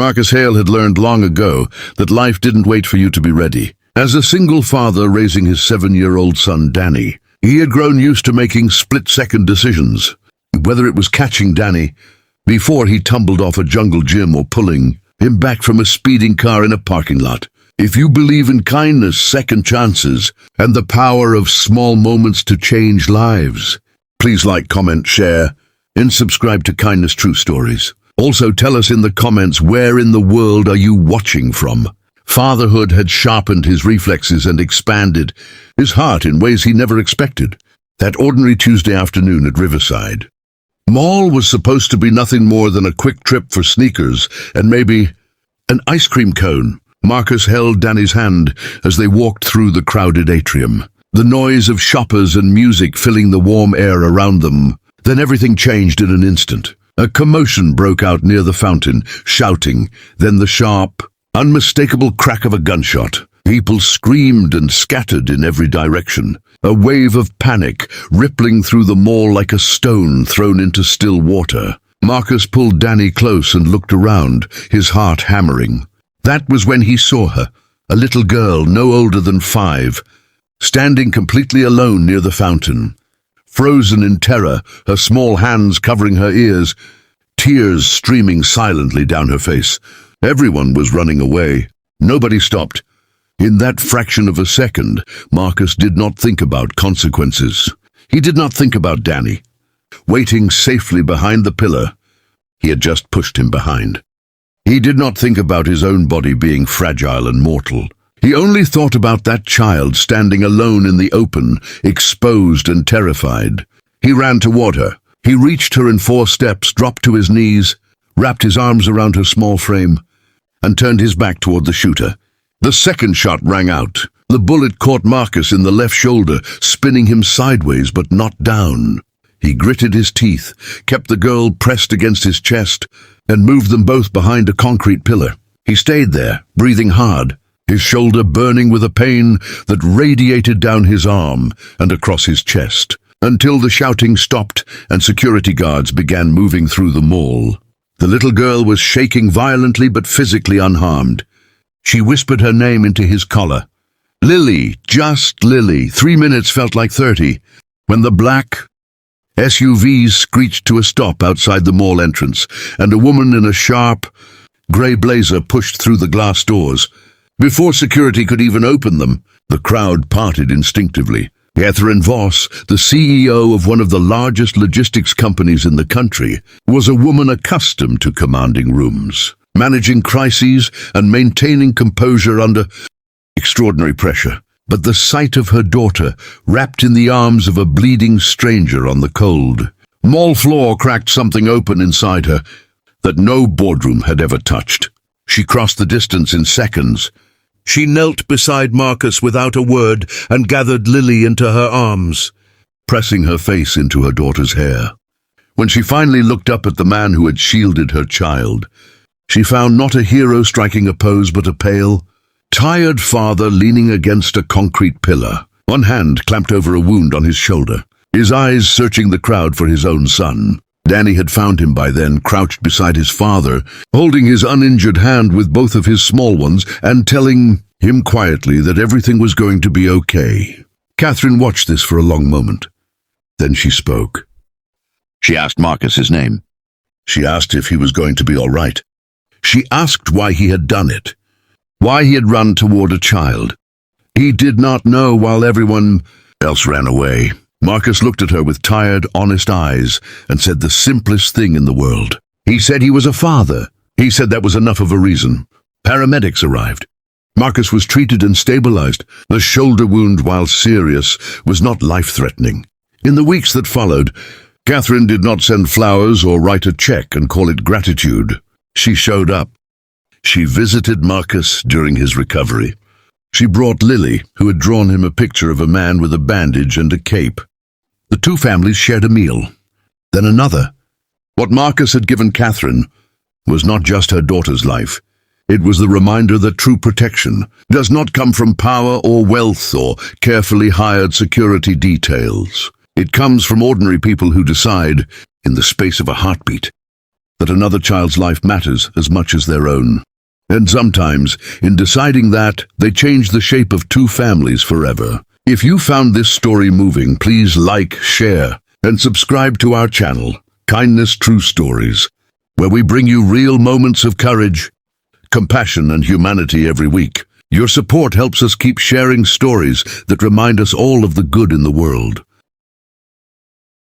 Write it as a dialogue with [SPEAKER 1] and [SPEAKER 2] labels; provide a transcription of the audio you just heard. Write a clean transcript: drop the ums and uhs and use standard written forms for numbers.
[SPEAKER 1] Marcus Hale had learned long ago that life didn't wait for you to be ready. As a single father raising his 7-year-old son Danny, he had grown used to making split-second decisions. Whether it was catching Danny before he tumbled off a jungle gym or pulling him back from a speeding car in a parking lot. If you believe in kindness, second chances, and the power of small moments to change lives, please like, comment, share, and subscribe to Kindness True Stories. Also tell us in the comments, where in the world are you watching from? Fatherhood had sharpened his reflexes and expanded his heart in ways he never expected. That ordinary Tuesday afternoon at Riverside Mall was supposed to be nothing more than a quick trip for sneakers and maybe an ice cream cone. Marcus held Danny's hand as they walked through the crowded atrium, the noise of shoppers and music filling the warm air around them. Then everything changed in an instant. A commotion broke out near the fountain, shouting, then the sharp, unmistakable crack of a gunshot. People screamed and scattered in every direction, a wave of panic rippling through the mall like a stone thrown into still water. Marcus pulled Danny close and looked around, his heart hammering. That was when he saw her, a little girl no older than 5, standing completely alone near the fountain. Frozen in terror, her small hands covering her ears, tears streaming silently down her face. Everyone was running away. Nobody stopped. In that fraction of a second, Marcus did not think about consequences. He did not think about Danny, waiting safely behind the pillar he had just pushed him behind. He did not think about his own body being fragile and mortal. He only thought about that child standing alone in the open, exposed and terrified. He ran toward her. He reached her in 4 steps, dropped to his knees, wrapped his arms around her small frame, and turned his back toward the shooter. The second shot rang out. The bullet caught Marcus in the left shoulder, spinning him sideways but not down. He gritted his teeth, kept the girl pressed against his chest, and moved them both behind a concrete pillar. He stayed there, breathing hard, his shoulder burning with a pain that radiated down his arm and across his chest, until the shouting stopped and security guards began moving through the mall. The little girl was shaking violently but physically unharmed. She whispered her name into his collar. Lily, just Lily. 3 minutes felt like 30. When the black SUVs screeched to a stop outside the mall entrance, and a woman in a sharp, grey blazer pushed through the glass doors. Before security could even open them, the crowd parted instinctively. Catherine Voss, the CEO of one of the largest logistics companies in the country, was a woman accustomed to commanding rooms, managing crises and maintaining composure under extraordinary pressure. But the sight of her daughter, wrapped in the arms of a bleeding stranger on the cold mall floor, cracked something open inside her that no boardroom had ever touched. She crossed the distance in seconds. She knelt beside Marcus without a word and gathered Lily into her arms, pressing her face into her daughter's hair. When she finally looked up at the man who had shielded her child, she found not a hero striking a pose but a pale, tired father leaning against a concrete pillar, one hand clamped over a wound on his shoulder, his eyes searching the crowd for his own son. Danny had found him by then, crouched beside his father, holding his uninjured hand with both of his small ones and telling him quietly that everything was going to be okay. Catherine watched this for a long moment. Then she spoke. She asked Marcus his name. She asked if he was going to be all right. She asked why he had done it, why he had run toward a child. He did not know while everyone else ran away. Marcus looked at her with tired, honest eyes and said the simplest thing in the world. He said he was a father. He said that was enough of a reason. Paramedics arrived. Marcus was treated and stabilized. The shoulder wound, while serious, was not life-threatening. In the weeks that followed, Catherine did not send flowers or write a check and call it gratitude. She showed up. She visited Marcus during his recovery. She brought Lily, who had drawn him a picture of a man with a bandage and a cape. The two families shared a meal, then another. What Marcus had given Catherine was not just her daughter's life. It was the reminder that true protection does not come from power or wealth or carefully hired security details. It comes from ordinary people who decide, in the space of a heartbeat, that another child's life matters as much as their own. And sometimes, in deciding that, they change the shape of two families forever. If you found this story moving, please like, share, and subscribe to our channel, Kindness True Stories, where we bring you real moments of courage, compassion, and humanity every week. Your support helps us keep sharing stories that remind us all of the good in the world.